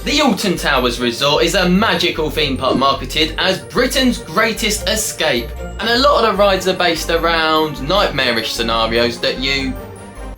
The Alton Towers Resort is a magical theme park marketed as Britain's greatest escape, and a lot of the rides are based around nightmarish scenarios that you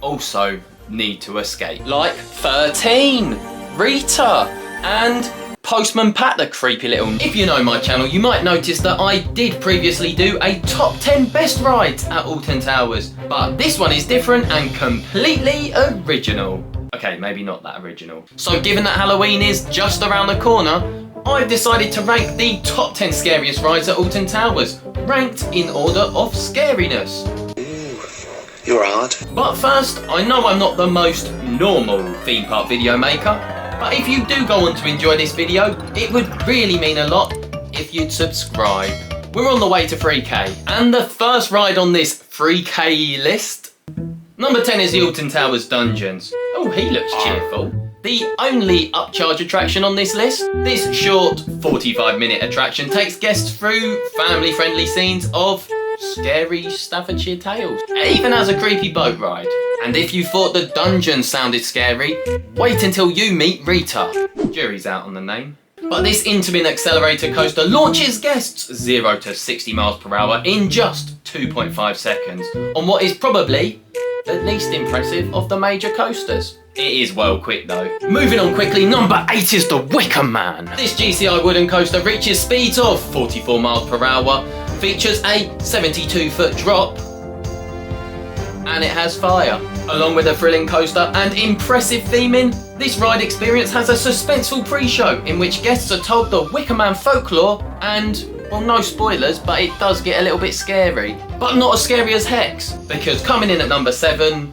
also need to escape. Like 13, Rita, and Postman Pat the creepy little... If you know my channel, you might notice that I did previously do a top 10 best rides at Alton Towers, but this one is different and completely original. Okay, maybe not that original. So given that Halloween is just around the corner, I've decided to rank the top 10 scariest rides at Alton Towers, ranked in order of scariness. Ooh, you're hard. But first, I know I'm not the most normal theme park video maker, but if you do go on to enjoy this video, it would really mean a lot if you'd subscribe. We're on the way to 3K, and the first ride on this 3K list, number 10 is the Alton Towers Dungeons. Oh, he looks cheerful. The only upcharge attraction on this list, this short 45-minute attraction takes guests through family-friendly scenes of scary Staffordshire tales. It even has a creepy boat ride. And if you thought the dungeon sounded scary, wait until you meet Rita. Jury's out on the name. But this Intamin accelerator coaster launches guests 0 to 60 miles per hour in just 2.5 seconds on what is probably the least impressive of the major coasters. It is well quick though. Moving on quickly, number 8 is the Wickerman. This GCI wooden coaster reaches speeds of 44 miles per hour, features a 72-foot drop, and it has fire. Along with a thrilling coaster and impressive theming, this ride experience has a suspenseful pre-show in which guests are told the Wickerman folklore and, well, no spoilers, but it does get a little bit scary. But not as scary as Hex, because coming in at number 7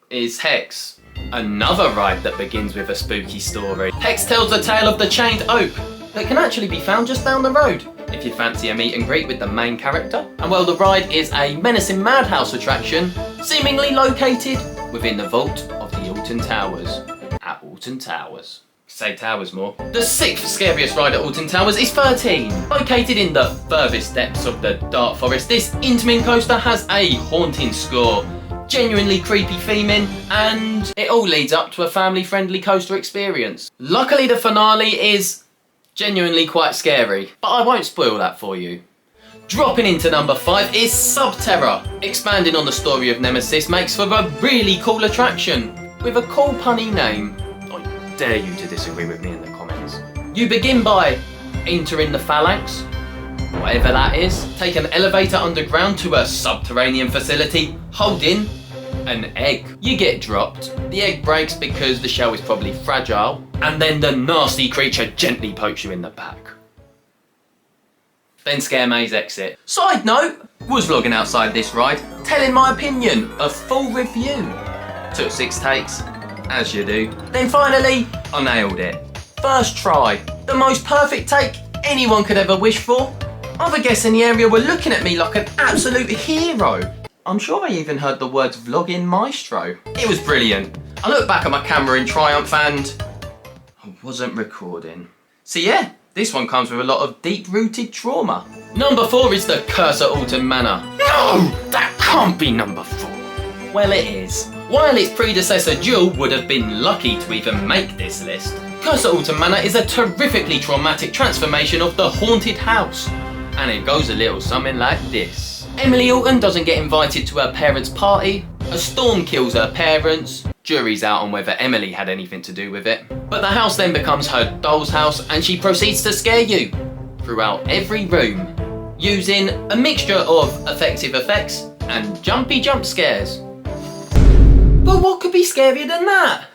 is Hex, another ride that begins with a spooky story. Hex tells the tale of the chained oak that can actually be found just down the road if you fancy a meet and greet with the main character. And well, the ride is a menacing madhouse attraction, seemingly located within the vault of the Alton Towers at Alton Towers. Say Towers more. The 6th scariest ride at Alton Towers is 13. Located in the furthest depths of the dark forest, this Intamin coaster has a haunting score, genuinely creepy theming, and it all leads up to a family-friendly coaster experience. Luckily, the finale is genuinely quite scary, but I won't spoil that for you. Dropping into number 5 is Subterror. Expanding on the story of Nemesis makes for a really cool attraction with a cool punny name. I dare you to disagree with me in the comments. You begin by entering the Phalanx, whatever that is. Take an elevator underground to a subterranean facility holding an egg. You get dropped, the egg breaks because the shell is probably fragile, and then the nasty creature gently pokes you in the back. Then Scare Maze exit. Side note, was vlogging outside this ride, telling my opinion, a full review. Took 6 takes, as you do. Then finally, I nailed it. First try, the most perfect take anyone could ever wish for. Other guests in the area were looking at me like an absolute hero. I'm sure I even heard the words vlogging maestro. It was brilliant. I looked back at my camera in triumph and I wasn't recording. So yeah, this one comes with a lot of deep-rooted trauma. Number 4 is The Curse at Alton Manor. No, that can't be number 4. Well, it is. While its predecessor Jewel would have been lucky to even make this list, Curse at Alton Manor is a terrifically traumatic transformation of the haunted house. And it goes a little something like this. Emily Alton doesn't get invited to her parents' party, a storm kills her parents, jury's out on whether Emily had anything to do with it, but the house then becomes her doll's house and she proceeds to scare you throughout every room, using a mixture of effective effects and jumpy jump scares. But what could be scarier than that?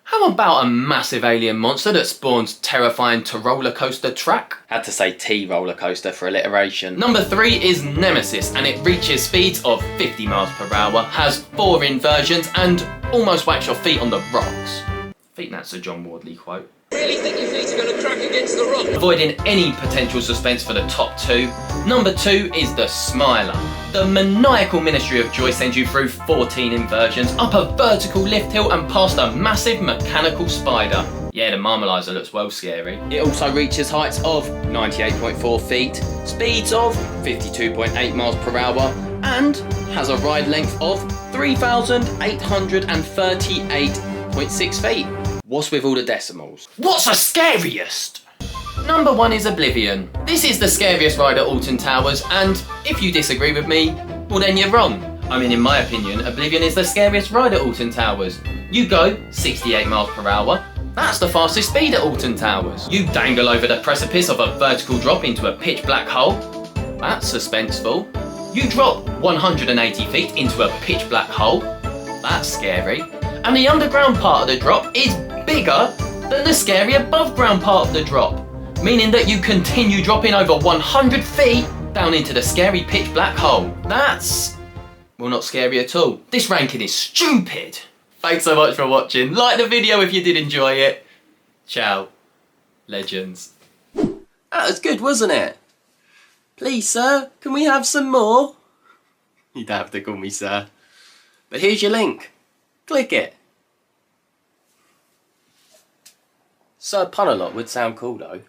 How about a massive alien monster that spawns terrifying Rollercoaster track? Had to say T-Rollercoaster for alliteration. Number 3 is Nemesis, and it reaches speeds of 50 miles per hour, has 4 inversions, and almost whacks your feet on the rocks. I think that's a John Wardley quote. Really think your feet are going to crack against the rock? Avoiding any potential suspense for the top 2, number 2 is the Smiler. The maniacal Ministry of Joy sends you through 14 inversions, up a vertical lift hill and past a massive mechanical spider. Yeah, the Marmalizer looks well scary. It also reaches heights of 98.4 feet, speeds of 52.8 miles per hour, and has a ride length of 3,838.6 feet. What's with all the decimals? What's the scariest? Number 1 is Oblivion. This is the scariest ride at Alton Towers, and if you disagree with me, well then you're wrong. I mean, in my opinion, Oblivion is the scariest ride at Alton Towers. You go 68 miles per hour. That's the fastest speed at Alton Towers. You dangle over the precipice of a vertical drop into a pitch black hole. That's suspenseful. You drop 180 feet into a pitch black hole. That's scary. And the underground part of the drop is bigger than the scary above ground part of the drop, meaning that you continue dropping over 100 feet down into the scary pitch black hole. That's, well, not scary at all. This ranking is stupid. Thanks so much for watching. Like the video if you did enjoy it. Ciao, legends. That was good, wasn't it? Please, sir, can we have some more? You don't have to call me sir. But here's your link. Click it. Sir Pun a lot would sound cool though.